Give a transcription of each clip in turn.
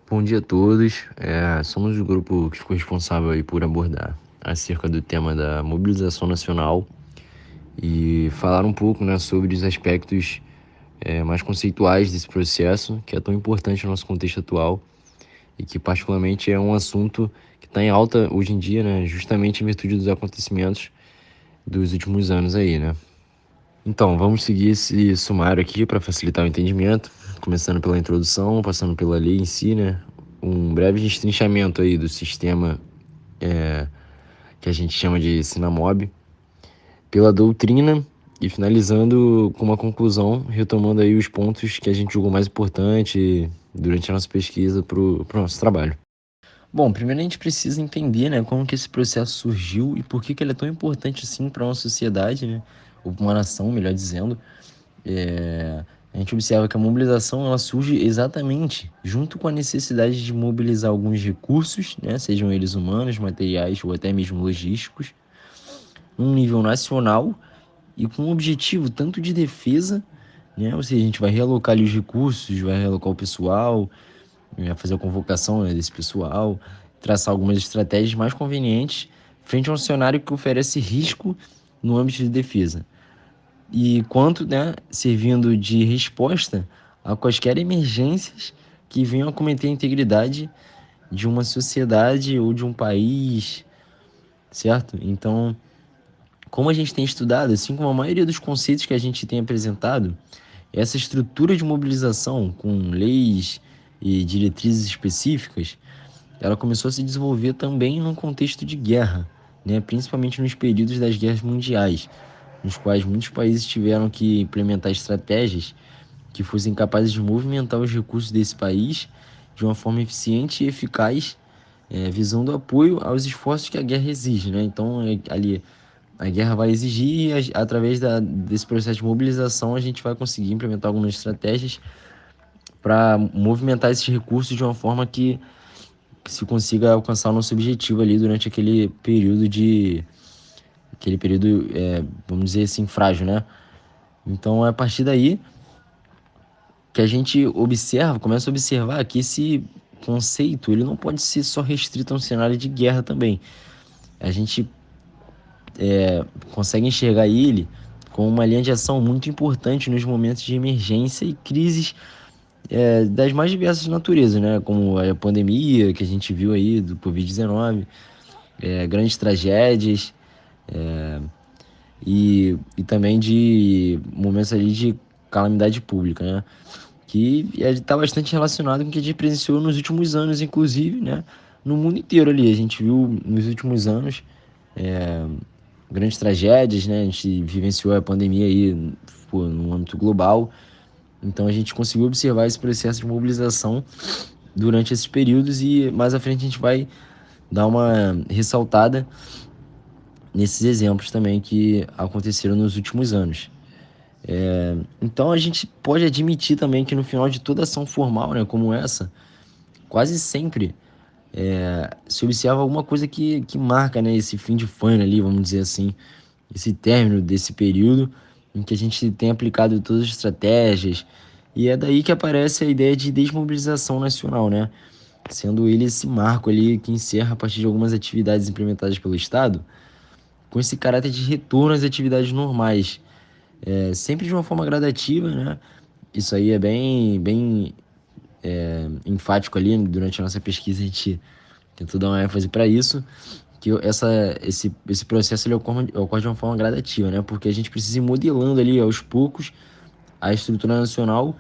Bom dia a todos. Somos o grupo que ficou responsável aí por abordar acerca do tema da mobilização nacional e falar um pouco, né, sobre os aspectos mais conceituais desse processo, que é tão importante no nosso contexto atual e que particularmente é um assunto que está em alta hoje em dia, né, justamente em virtude dos acontecimentos dos últimos anos aí, né. Então, vamos seguir esse sumário aqui para facilitar o entendimento, começando pela introdução, passando pela lei em si, né? Um breve destrinchamento aí do sistema que a gente chama de Sinamob, pela doutrina e finalizando com uma conclusão, retomando aí os pontos que a gente julgou mais importante durante a nossa pesquisa para o nosso trabalho. Bom, primeiro a gente precisa entender, né, como que esse processo surgiu e por que ele é tão importante assim para uma sociedade, né, ou para uma nação, melhor dizendo. A gente observa que a mobilização ela surge exatamente junto com a necessidade de mobilizar alguns recursos, né, sejam eles humanos, materiais ou até mesmo logísticos, num nível nacional e com um objetivo tanto de defesa, né, ou seja, a gente vai realocar ali os recursos, vai realocar o pessoal, vai fazer a convocação, né, desse pessoal, traçar algumas estratégias mais convenientes frente a um cenário que oferece risco no âmbito de defesa e quanto, né, servindo de resposta a quaisquer emergências que venham a cometer a integridade de uma sociedade ou de um país, certo? Então, como a gente tem estudado, assim como a maioria dos conceitos que a gente tem apresentado, essa estrutura de mobilização com leis e diretrizes específicas, ela começou a se desenvolver também num contexto de guerra, né, principalmente nos períodos das guerras mundiais, nos quais muitos países tiveram que implementar estratégias que fossem capazes de movimentar os recursos desse país de uma forma eficiente e eficaz, visando apoio aos esforços que a guerra exige, né? Então, ali a guerra vai exigir e através desse processo de mobilização a gente vai conseguir implementar algumas estratégias para movimentar esses recursos de uma forma que se consiga alcançar o nosso objetivo ali durante aquele período, vamos dizer assim, frágil, né? Então, é a partir daí que a gente começa a observar que esse conceito ele não pode ser só restrito a um cenário de guerra também. A gente consegue enxergar ele como uma linha de ação muito importante nos momentos de emergência e crises das mais diversas naturezas, né? Como a pandemia que a gente viu aí do Covid-19, grandes tragédias e também de momentos ali de calamidade pública, né? Que está bastante relacionado com o que a gente presenciou nos últimos anos, inclusive, né? No mundo inteiro ali. A gente viu nos últimos anos grandes tragédias, né? A gente vivenciou a pandemia aí, pô, no âmbito global. Então a gente conseguiu observar esse processo de mobilização durante esses períodos e mais à frente a gente vai dar uma ressaltada nesses exemplos também que aconteceram nos últimos anos. Então a gente pode admitir também que no final de toda ação formal, né, como essa, quase sempre se observa alguma coisa que marca, né, esse fim de funil ali, vamos dizer assim, esse término desse período em que a gente tem aplicado todas as estratégias, e é daí que aparece a ideia de desmobilização nacional, né? Sendo ele esse marco ali que encerra a partir de algumas atividades implementadas pelo Estado, com esse caráter de retorno às atividades normais, sempre de uma forma gradativa, né? Isso aí é bem enfático ali durante a nossa pesquisa, a gente tentou dar uma ênfase para isso, que esse processo ele ocorre de uma forma gradativa, né? Porque a gente precisa ir modelando ali aos poucos a estrutura nacional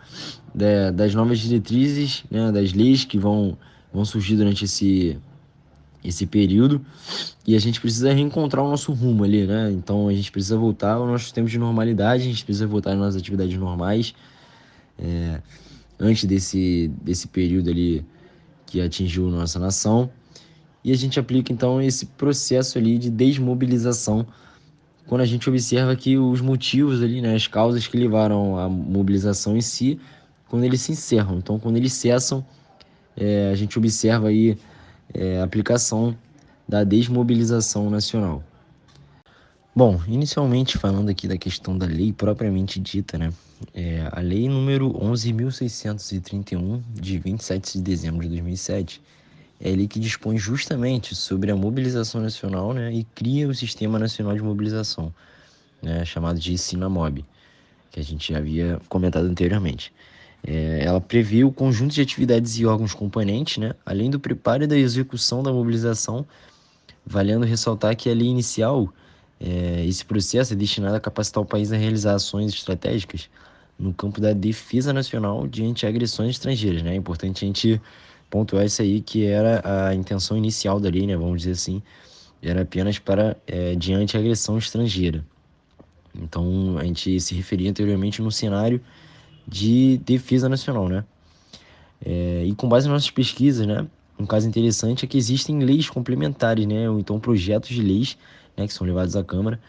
das novas diretrizes, né? Das leis que vão surgir durante esse período, e a gente precisa reencontrar o nosso rumo ali, né? Então a gente precisa voltar aos nossos tempos de normalidade, a gente precisa voltar às nossas atividades normais, antes desse período ali que atingiu nossa nação. E a gente aplica então esse processo ali de desmobilização quando a gente observa que os motivos ali, né, as causas que levaram à mobilização em si, quando eles se encerram. Então, quando eles cessam, a gente observa aí a aplicação da desmobilização nacional. Bom, inicialmente falando aqui da questão da lei propriamente dita, né? A lei número 11.631, de 27 de dezembro de 2007, é a lei que dispõe justamente sobre a mobilização nacional, né? E cria o Sistema Nacional de Mobilização, né? Chamado de Sinamob, que a gente já havia comentado anteriormente. Ela prevê o conjunto de atividades e órgãos componentes, né? Além do preparo e da execução da mobilização, valendo ressaltar que a lei inicial, esse processo é destinado a capacitar o país a realizar ações estratégicas no campo da defesa nacional diante de agressões estrangeiras, né? É importante a gente pontuar isso aí, que era a intenção inicial da lei, né? Vamos dizer assim, era apenas para diante de agressão estrangeira. Então, a gente se referia anteriormente no cenário de defesa nacional, né? E com base nas nossas pesquisas, né? Um caso interessante é que existem leis complementares, né? Ou então projetos de leis, né? Que são levados à Câmara,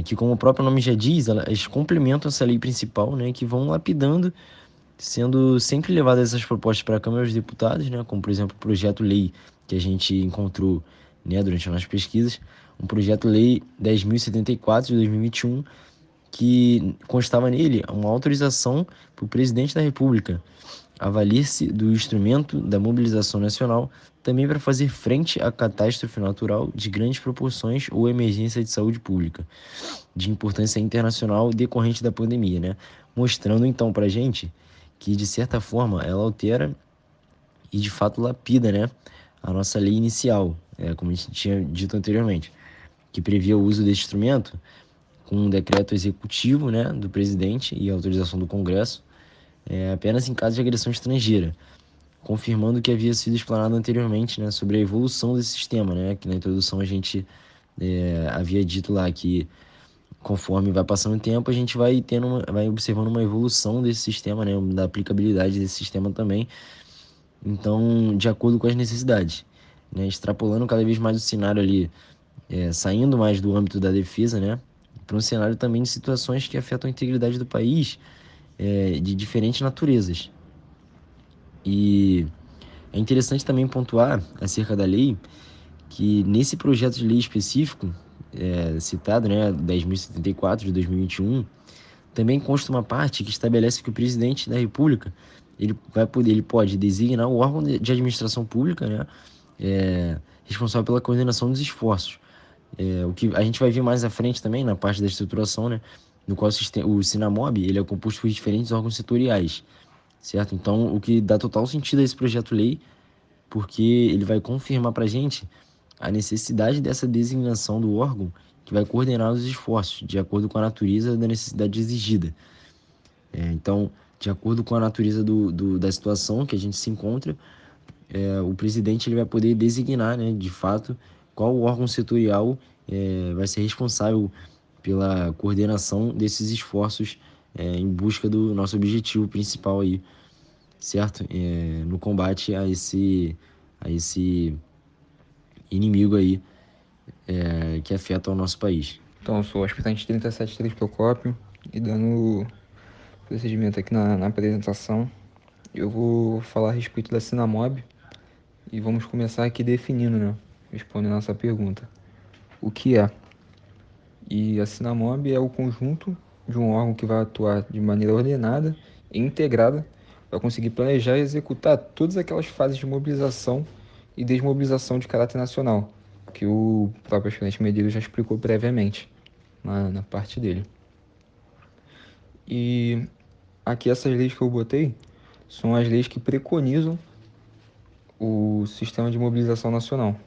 que como o próprio nome já diz, elas complementam essa lei principal, né? Que vão lapidando, sendo sempre levadas essas propostas para a Câmara dos Deputados, né? Como por exemplo o projeto-lei que a gente encontrou, né? Durante as nossas pesquisas, um projeto-lei 10.074 de 2021, que constava nele uma autorização para o presidente da República avalie-se do instrumento da mobilização nacional também para fazer frente à catástrofe natural de grandes proporções ou emergência de saúde pública, de importância internacional decorrente da pandemia, né? Mostrando então para a gente que, de certa forma, ela altera e de fato lapida, né, a nossa lei inicial, como a gente tinha dito anteriormente, que previa o uso desse instrumento com um decreto executivo, né, do presidente e autorização do Congresso, apenas em caso de agressão estrangeira, confirmando o que havia sido explanado anteriormente, né, sobre a evolução desse sistema, né, que na introdução a gente havia dito lá que conforme vai passando o tempo, a gente vai vai observando uma evolução desse sistema, né, da aplicabilidade desse sistema também, então, de acordo com as necessidades, né, extrapolando cada vez mais o cenário ali, saindo mais do âmbito da defesa, né, para um cenário também de situações que afetam a integridade do país, de diferentes naturezas. E é interessante também pontuar acerca da lei que nesse projeto de lei específico, citado, né, 10.074 de 2021, também consta uma parte que estabelece que o presidente da República ele pode designar o órgão de administração pública, né, responsável pela coordenação dos esforços. O que a gente vai ver mais à frente também na parte da estruturação, né, no qual o Sinamob ele é composto por diferentes órgãos setoriais, certo? Então, o que dá total sentido a esse projeto-lei, porque ele vai confirmar para a gente a necessidade dessa designação do órgão que vai coordenar os esforços, de acordo com a natureza da necessidade exigida. Então, de acordo com a natureza da situação que a gente se encontra, o presidente ele vai poder designar, né, de fato, qual órgão setorial vai ser responsável pela coordenação desses esforços em busca do nosso objetivo principal aí, certo? No combate a esse inimigo aí que afeta o nosso país. Então, eu sou o aspirante 37 Procópio e dando procedimento aqui na apresentação, eu vou falar a respeito da Sinamob e vamos começar aqui definindo, né? Respondendo a nossa pergunta. O que é? E a Sinamob é o conjunto de um órgão que vai atuar de maneira ordenada e integrada para conseguir planejar e executar todas aquelas fases de mobilização e desmobilização de caráter nacional, que o próprio aspirante Medeiros já explicou previamente na parte dele. E aqui essas leis que eu botei são as leis que preconizam o sistema de mobilização nacional.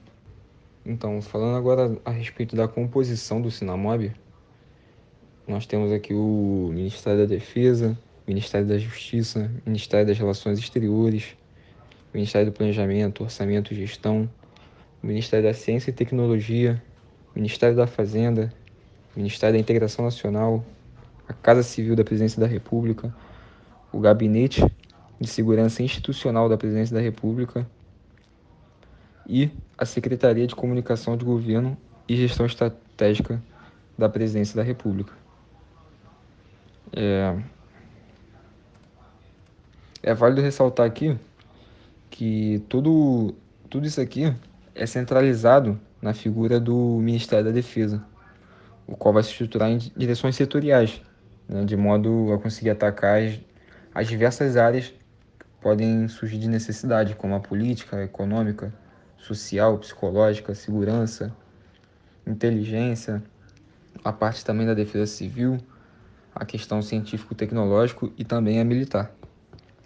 Então, falando agora a respeito da composição do Sinamob, nós temos aqui o Ministério da Defesa, Ministério da Justiça, Ministério das Relações Exteriores, Ministério do Planejamento, Orçamento e Gestão, Ministério da Ciência e Tecnologia, Ministério da Fazenda, Ministério da Integração Nacional, a Casa Civil da Presidência da República, o Gabinete de Segurança Institucional da Presidência da República e a Secretaria de Comunicação de Governo e Gestão Estratégica da Presidência da República. É válido ressaltar aqui que tudo isso aqui é centralizado na figura do Ministério da Defesa, o qual vai se estruturar em direções setoriais, né, de modo a conseguir atacar as diversas áreas que podem surgir de necessidade, como a política, a econômica, social, psicológica, segurança, inteligência, a parte também da defesa civil, a questão científico-tecnológico e também a militar,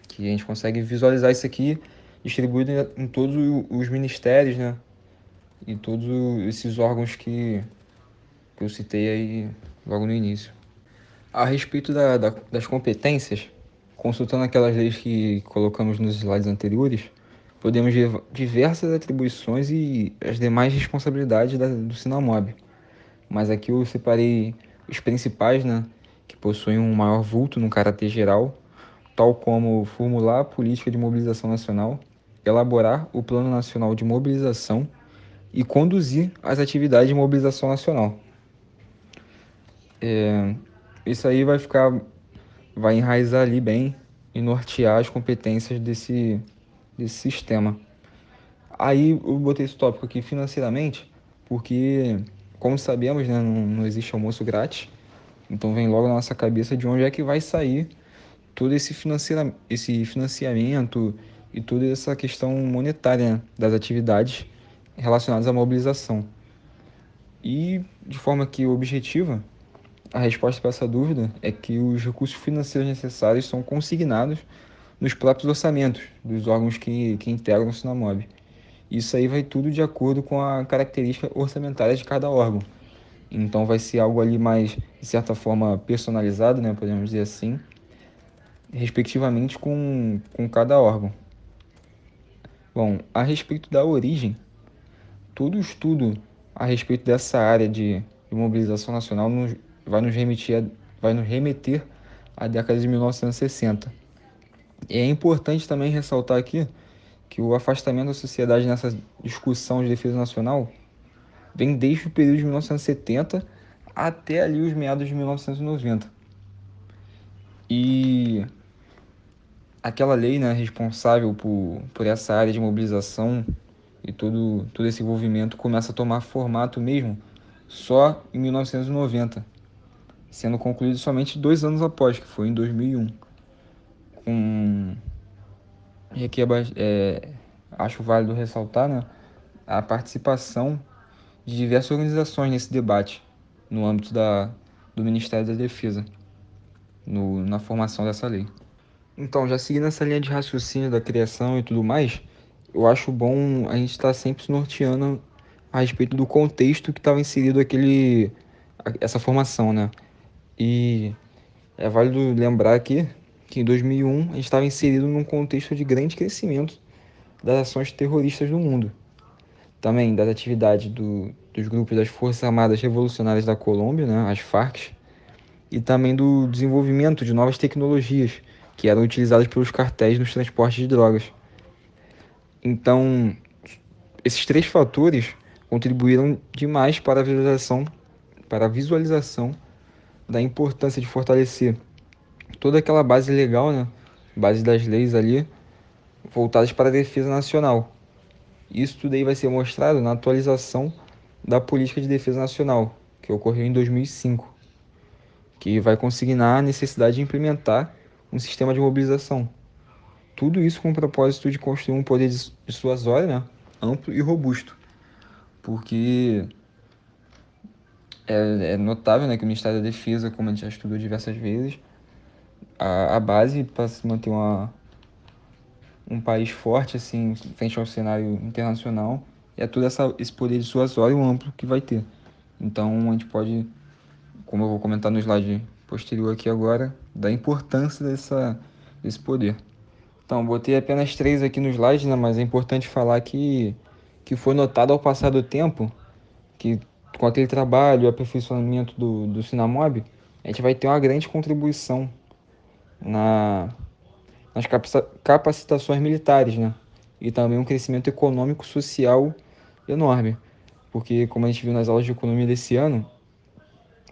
que a gente consegue visualizar isso aqui distribuído em todos os ministérios, né, e todos esses órgãos que eu citei aí logo no início. A respeito das competências, consultando aquelas leis que colocamos nos slides anteriores, podemos ver diversas atribuições e as demais responsabilidades do Sinamob. Mas aqui eu separei os principais, né, que possuem um maior vulto no caráter geral, tal como formular a política de mobilização nacional, elaborar o Plano Nacional de Mobilização e conduzir as atividades de mobilização nacional. Isso aí vai enraizar ali bem e nortear as competências desse sistema. Aí eu botei esse tópico aqui financeiramente, porque, como sabemos, né, não existe almoço grátis, então vem logo na nossa cabeça de onde é que vai sair todo esse financiamento e toda essa questão monetária, né, das atividades relacionadas à mobilização. E, de forma que objetiva, a resposta para essa dúvida é que os recursos financeiros necessários são consignados nos próprios orçamentos dos órgãos que integram o Sinamob. Isso aí vai tudo de acordo com a característica orçamentária de cada órgão. Então vai ser algo ali mais, de certa forma, personalizado, né, podemos dizer assim, respectivamente com cada órgão. Bom, a respeito da origem, todo estudo a respeito dessa área de mobilização nacional vai nos remeter à década de 1960. E é importante também ressaltar aqui que o afastamento da sociedade nessa discussão de defesa nacional vem desde o período de 1970 até ali os meados de 1990. E aquela lei, né, responsável por essa área de mobilização e todo esse envolvimento começa a tomar formato mesmo só em 1990, sendo concluído somente 2 anos após, que foi em 2001. Com... E aqui acho válido ressaltar, né, a participação de diversas organizações nesse debate no âmbito do Ministério da Defesa, na formação dessa lei. Então, já seguindo essa linha de raciocínio da criação e tudo mais, eu acho bom a gente estar sempre se norteando a respeito do contexto que estava inserido essa formação, né? E é válido lembrar aqui que em 2001 a gente estava inserido num contexto de grande crescimento das ações terroristas no mundo. Também das atividades dos grupos das Forças Armadas Revolucionárias da Colômbia, né, as Farc, e também do desenvolvimento de novas tecnologias que eram utilizadas pelos cartéis nos transportes de drogas. Então, esses três fatores contribuíram demais para a visualização da importância de fortalecer toda aquela base legal, né, base das leis ali, voltadas para a defesa nacional. Isso tudo aí vai ser mostrado na atualização da Política de Defesa Nacional, que ocorreu em 2005, que vai consignar a necessidade de implementar um sistema de mobilização. Tudo isso com o propósito de construir um poder dissuasório, né, amplo e robusto, porque é notável, né, que o Ministério da Defesa, como a gente já estudou diversas vezes, a base para se manter um país forte assim frente ao cenário internacional é todo esse poder dissuasório amplo que vai ter. Então a gente pode, como eu vou comentar no slide posterior aqui agora, da importância desse poder. Então, botei apenas três aqui no slide, né, mas é importante falar que foi notado ao passar do tempo que com aquele trabalho e aperfeiçoamento do Sinamob, a gente vai ter uma grande contribuição na, nas capacitações militares, né? E também um crescimento econômico social enorme. Porque, como a gente viu nas aulas de economia desse ano,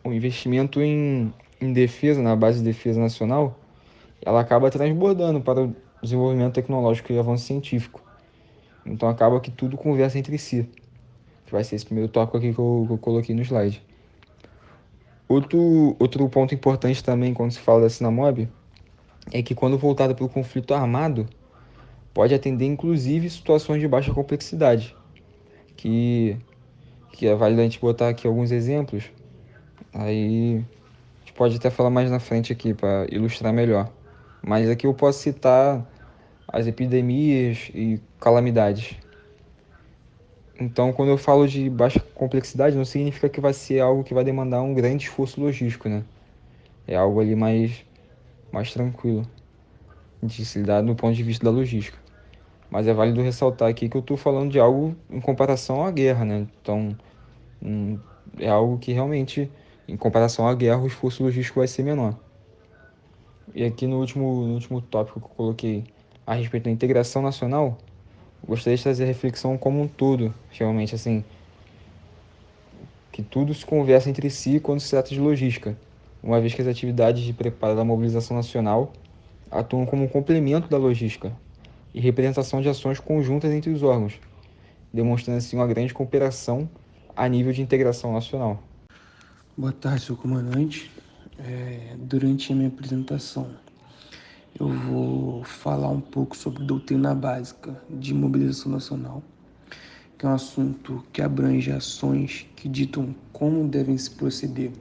o investimento em defesa, na base de defesa nacional, ela acaba transbordando para o desenvolvimento tecnológico e avanço científico. Então acaba que tudo conversa entre si. Que vai ser esse primeiro tópico aqui que eu coloquei no slide. Outro ponto importante também quando se fala da Sinamob é que quando voltada para o conflito armado, pode atender inclusive situações de baixa complexidade, que, que é válido a gente botar aqui alguns exemplos, aí a gente pode até falar mais na frente aqui para ilustrar melhor. Mas aqui eu posso citar as epidemias e calamidades. Então, quando eu falo de baixa complexidade, não significa que vai ser algo que vai demandar um grande esforço logístico, né? É algo ali mais tranquilo de se lidar no ponto de vista da logística. Mas é válido ressaltar aqui que eu estou falando de algo em comparação à guerra, né? Então, hum, é algo que realmente, em comparação à guerra, o esforço logístico vai ser menor. E aqui no último tópico que eu coloquei a respeito da integração nacional, gostaria de trazer a reflexão como um todo, realmente, assim, que tudo se conversa entre si quando se trata de logística, uma vez que as atividades de preparo da mobilização nacional atuam como um complemento da logística e representação de ações conjuntas entre os órgãos, demonstrando assim uma grande cooperação a nível de integração nacional. Boa tarde, seu comandante. Durante a minha apresentação, eu vou falar um pouco sobre doutrina básica de mobilização nacional, que é um assunto que abrange ações que ditam como devem se proceder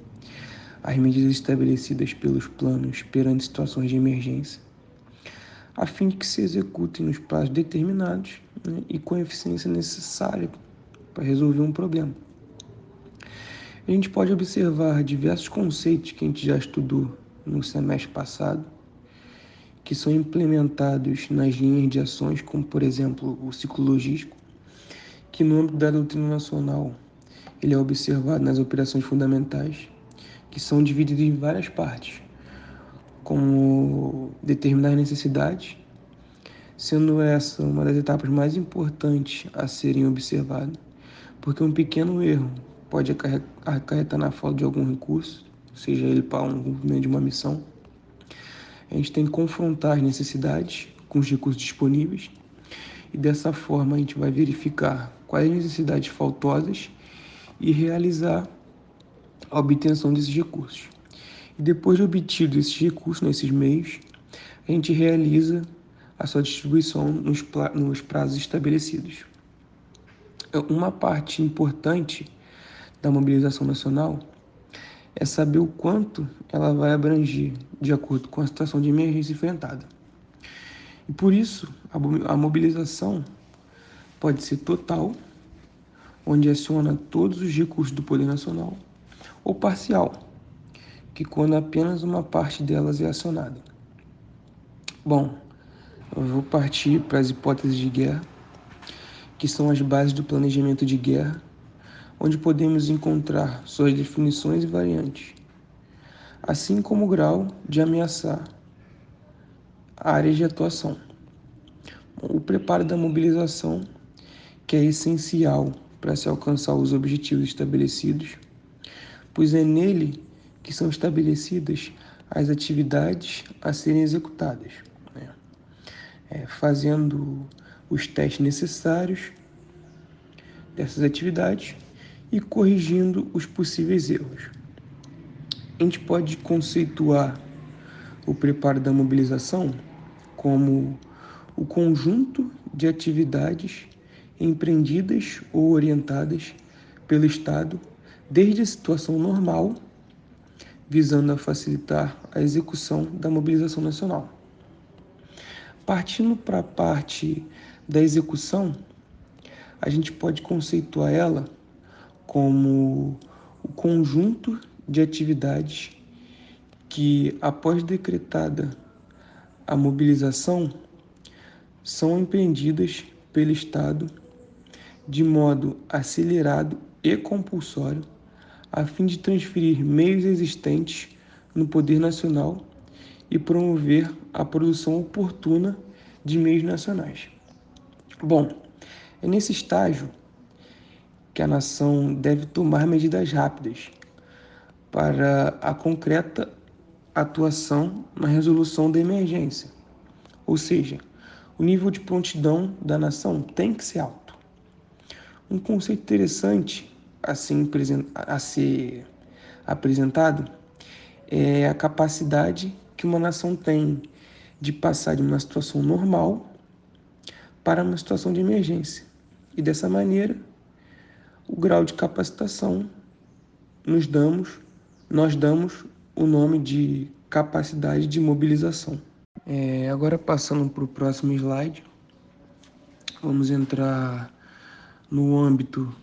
às medidas estabelecidas pelos planos perante situações de emergência, a fim de que se executem nos prazos determinados, né, e com a eficiência necessária para resolver um problema. A gente pode observar diversos conceitos que a gente já estudou no semestre passado, que são implementados nas linhas de ações, como, por exemplo, o ciclo logístico, que no âmbito da doutrina nacional ele é observado nas operações fundamentais, que são divididas em várias partes, como determinar necessidades, sendo essa uma das etapas mais importantes a serem observadas, porque um pequeno erro pode acarretar na falta de algum recurso, seja ele para um cumprimento de uma missão. A gente tem que confrontar as necessidades com os recursos disponíveis e dessa forma a gente vai verificar quais necessidades faltosas e realizar a obtenção desses recursos. E depois de obtido esses recursos, nesses meios, a gente realiza a sua distribuição nos prazos estabelecidos. Uma parte importante da mobilização nacional é saber o quanto ela vai abranger de acordo com a situação de emergência enfrentada. E por isso, a mobilização pode ser total, onde aciona todos os recursos do poder nacional, ou parcial, que quando apenas uma parte delas é acionada. Bom, eu vou partir para as hipóteses de guerra, que são as bases do planejamento de guerra, onde podemos encontrar suas definições e variantes, assim como o grau de ameaçar áreas de atuação. O preparo da mobilização, que é essencial para se alcançar os objetivos estabelecidos, pois é nele que são estabelecidas as atividades a serem executadas, né? Fazendo os testes necessários dessas atividades e corrigindo os possíveis erros. A gente pode conceituar o preparo da mobilização como o conjunto de atividades empreendidas ou orientadas pelo Estado desde a situação normal, visando a facilitar a execução da mobilização nacional. Partindo para a parte da execução, a gente pode conceituar ela como o conjunto de atividades que, após decretada a mobilização, são empreendidas pelo Estado de modo acelerado e compulsório, a fim de transferir meios existentes no poder nacional e promover a produção oportuna de meios nacionais. Bom, é nesse estágio que a nação deve tomar medidas rápidas para a concreta atuação na resolução da emergência, ou seja, o nível de prontidão da nação tem que ser alto. Um conceito interessante a ser apresentado é a capacidade que uma nação tem de passar de uma situação normal para uma situação de emergência. E dessa maneira, o grau de capacitação nós damos o nome de capacidade de mobilização. Agora passando para o próximo slide, vamos entrar no âmbito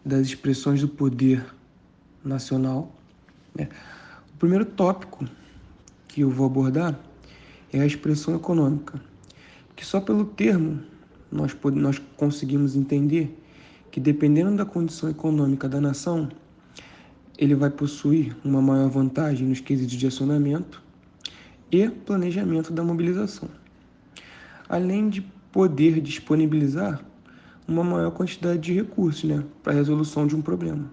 das expressões do poder nacional. O primeiro tópico que eu vou abordar é a expressão econômica, que só pelo termo nós conseguimos entender que, dependendo da condição econômica da nação, ele vai possuir uma maior vantagem nos quesitos de acionamento e planejamento da mobilização, além de poder disponibilizar uma maior quantidade de recursos, para a resolução de um problema.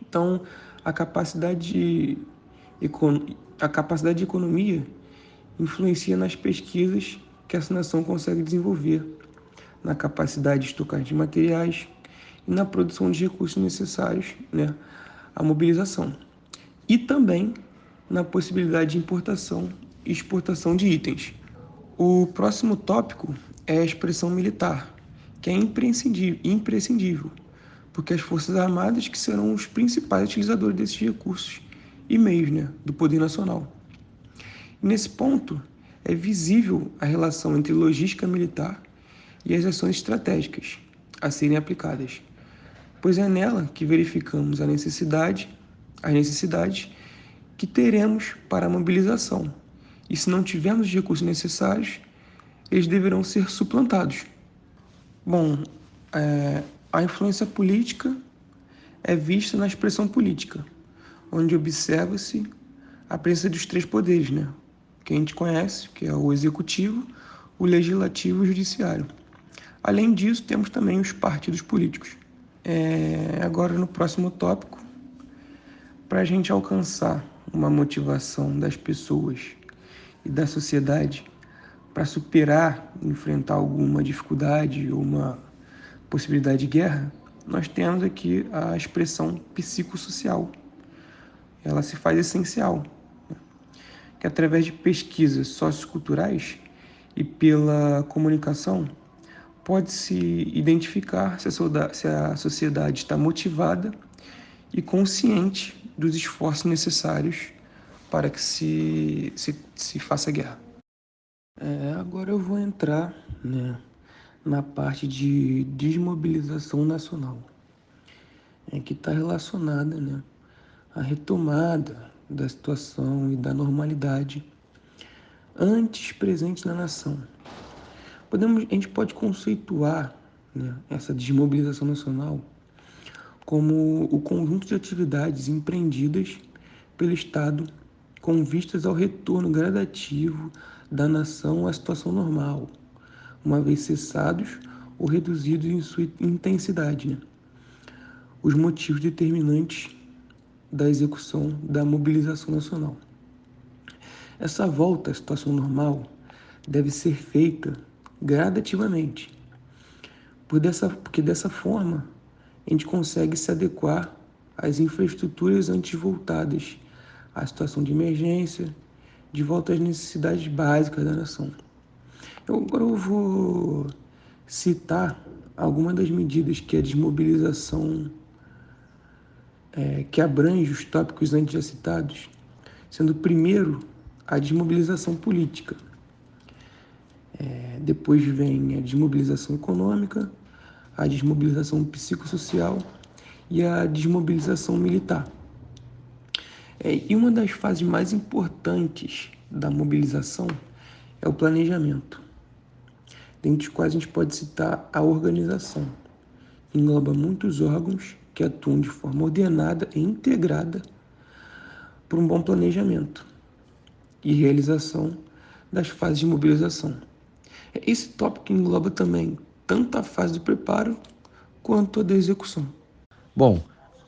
Então, a capacidade de economia influencia nas pesquisas que essa nação consegue desenvolver, na capacidade de estocagem de materiais e na produção de recursos necessários, à mobilização. E também na possibilidade de importação e exportação de itens. O próximo tópico é a expressão militar, que é imprescindível, porque as Forças Armadas que serão os principais utilizadores desses recursos e meios, do poder nacional. E nesse ponto, é visível a relação entre logística militar e as ações estratégicas a serem aplicadas, pois é nela que verificamos as necessidades que teremos para a mobilização, e se não tivermos os recursos necessários, eles deverão ser suplantados. Bom, a influência política é vista na expressão política, onde observa-se a presença dos três poderes, que a gente conhece, que é o executivo, o legislativo e o judiciário. Além disso, temos também os partidos políticos. Agora, no próximo tópico, para a gente alcançar uma motivação das pessoas e da sociedade para superar, enfrentar alguma dificuldade ou uma possibilidade de guerra, nós temos aqui a expressão psicossocial. Ela se faz essencial, que através de pesquisas socioculturais e pela comunicação, pode-se identificar se a sociedade está motivada e consciente dos esforços necessários para que se faça guerra. Agora eu vou entrar, na parte de desmobilização nacional, que está relacionada, à retomada da situação e da normalidade antes presente na nação. A gente pode conceituar, essa desmobilização nacional como o conjunto de atividades empreendidas pelo Estado com vistas ao retorno gradativo da nação à situação normal, uma vez cessados ou reduzidos em sua intensidade. Os motivos determinantes da execução da mobilização nacional. Essa volta à situação normal deve ser feita gradativamente, porque dessa forma a gente consegue se adequar às infraestruturas antes voltadas à situação de emergência, de volta às necessidades básicas da nação. Agora eu vou citar algumas das medidas que a desmobilização que abrange os tópicos antes já citados, sendo primeiro a desmobilização política. Depois vem a desmobilização econômica, a desmobilização psicossocial e a desmobilização militar. E uma das fases mais importantes da mobilização é o planejamento, dentre os quais a gente pode citar a organização. Engloba muitos órgãos que atuam de forma ordenada e integrada por um bom planejamento e realização das fases de mobilização. Esse tópico engloba também tanto a fase do preparo quanto a da execução. Bom,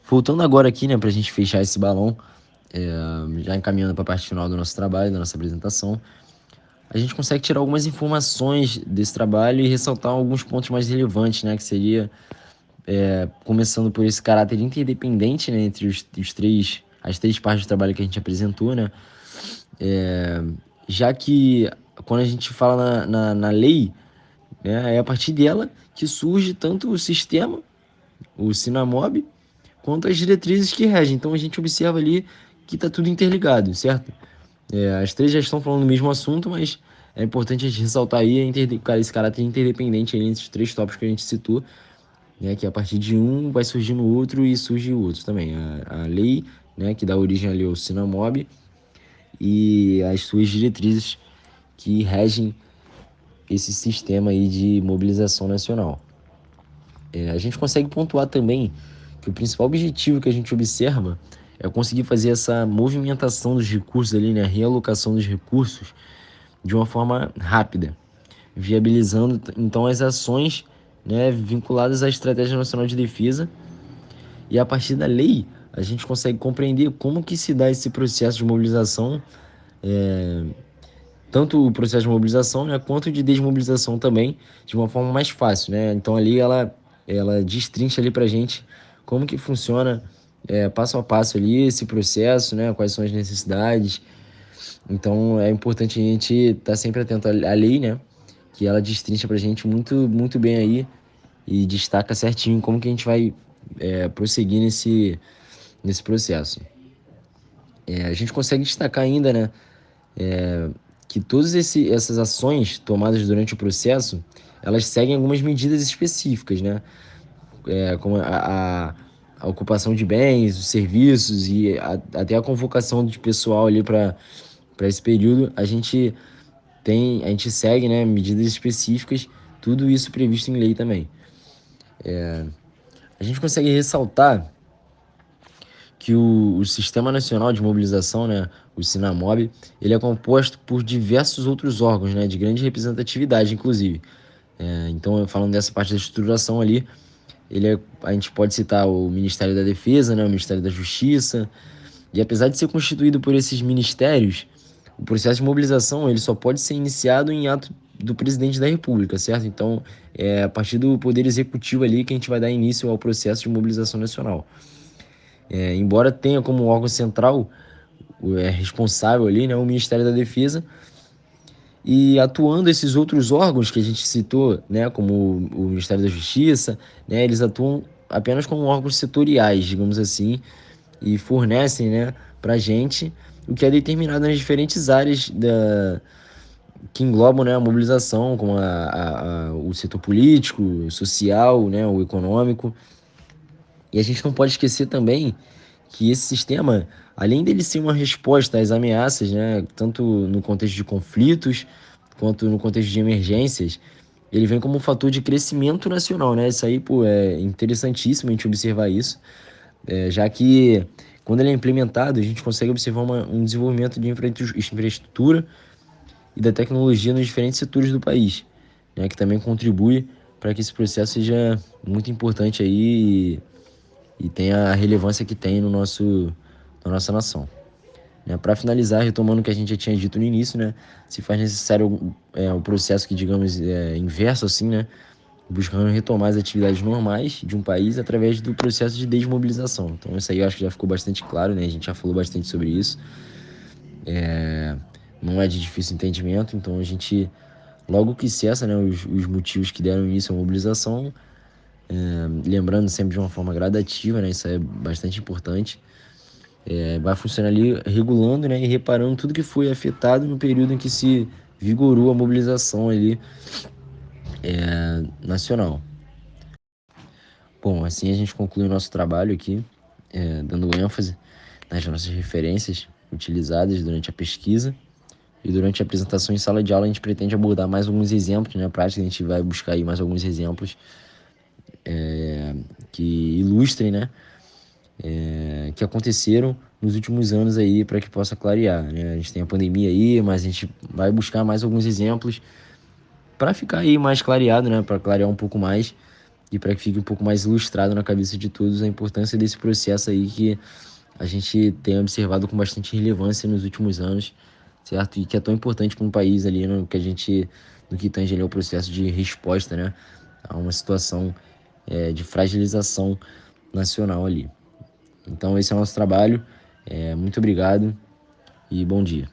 voltando agora aqui, para a gente fechar esse balão, já encaminhando para a parte final do nosso trabalho, da nossa apresentação, a gente consegue tirar algumas informações desse trabalho e ressaltar alguns pontos mais relevantes, que seria começando por esse caráter interdependente, né, entre as três partes do trabalho que a gente apresentou, né, já que quando a gente fala na lei, né, é a partir dela que surge tanto o sistema, o Sinamob, quanto as diretrizes que regem. Então a gente observa ali que está tudo interligado, certo? As três já estão falando do mesmo assunto, mas é importante a gente ressaltar aí esse caráter interdependente entre os três tópicos que a gente citou, né, que a partir de um vai surgir no outro e surge o outro também. A lei, né, que dá origem ali ao Sinamob, e as suas diretrizes que regem esse sistema aí de mobilização nacional. A gente consegue pontuar também que o principal objetivo que a gente observa é conseguir fazer essa movimentação dos recursos ali, né, a realocação dos recursos de uma forma rápida, viabilizando então as ações, né, vinculadas à Estratégia Nacional de Defesa. E a partir da lei, a gente consegue compreender como que se dá esse processo de mobilização, tanto o processo de mobilização, né, quanto de desmobilização também, de uma forma mais fácil, né? Então ali ela destrincha ali pra gente como que funciona passo a passo ali esse processo, né? Quais são as necessidades. Então é importante a gente estar sempre atento à lei, né? Que ela destrincha pra gente muito bem aí e destaca certinho como que a gente vai prosseguir nesse processo. A gente consegue destacar ainda, né? Que todas essas ações tomadas durante o processo, elas seguem algumas medidas específicas, né? Como a ocupação de bens, os serviços e até a convocação de pessoal ali para esse período, a gente segue, né, medidas específicas, tudo isso previsto em lei também. A gente consegue ressaltar que o Sistema Nacional de Mobilização, né, o Sinamob, ele é composto por diversos outros órgãos, né, de grande representatividade, inclusive. Então, falando dessa parte da estruturação ali, a gente pode citar o Ministério da Defesa, né, o Ministério da Justiça, e apesar de ser constituído por esses ministérios, o processo de mobilização ele só pode ser iniciado em ato do presidente da República, certo? Então, é a partir do Poder Executivo ali que a gente vai dar início ao processo de mobilização nacional. Embora tenha como órgão central responsável ali, né, o Ministério da Defesa, e atuando esses outros órgãos que a gente citou, né, como o Ministério da Justiça, né, eles atuam apenas como órgãos setoriais, digamos assim, e fornecem, né, para a gente o que é determinado nas diferentes áreas que englobam, né, a mobilização, como o setor político, social, né, o econômico. E a gente não pode esquecer também que esse sistema, além dele ser uma resposta às ameaças, né, tanto no contexto de conflitos quanto no contexto de emergências, ele vem como um fator de crescimento nacional, né? Isso aí, pô, é interessantíssimo a gente observar isso, já que quando ele é implementado, a gente consegue observar um desenvolvimento de infraestrutura e da tecnologia nos diferentes setores do país, né, que também contribui para que esse processo seja muito importante aí e tenha a relevância que tem na nossa nação. Para finalizar, retomando o que a gente já tinha dito no início, né, se faz necessário um processo que, digamos, inverso, assim, né, buscando retomar as atividades normais de um país através do processo de desmobilização. Então, isso aí eu acho que já ficou bastante claro, né, a gente já falou bastante sobre isso. Não é de difícil entendimento, então a gente, logo que cessa, né, os motivos que deram início à mobilização, lembrando sempre de uma forma gradativa, né, isso é bastante importante, vai funcionar ali regulando, né, e reparando tudo que foi afetado no período em que se vigorou a mobilização ali nacional. Bom, assim a gente conclui o nosso trabalho aqui, dando ênfase nas nossas referências utilizadas durante a pesquisa. E durante a apresentação em sala de aula a gente pretende abordar mais alguns exemplos, né, práticos, a gente vai buscar aí mais alguns exemplos que ilustrem, né, que aconteceram nos últimos anos aí para que possa clarear, né? A gente tem a pandemia aí, mas a gente vai buscar mais alguns exemplos para ficar aí mais clareado, né, para clarear um pouco mais e para que fique um pouco mais ilustrado na cabeça de todos a importância desse processo aí que a gente tem observado com bastante relevância nos últimos anos, certo? E que é tão importante para um país ali no que tange ali ao processo de resposta, né, a uma situação de fragilização nacional ali. Então esse é o nosso trabalho. Muito obrigado e bom dia.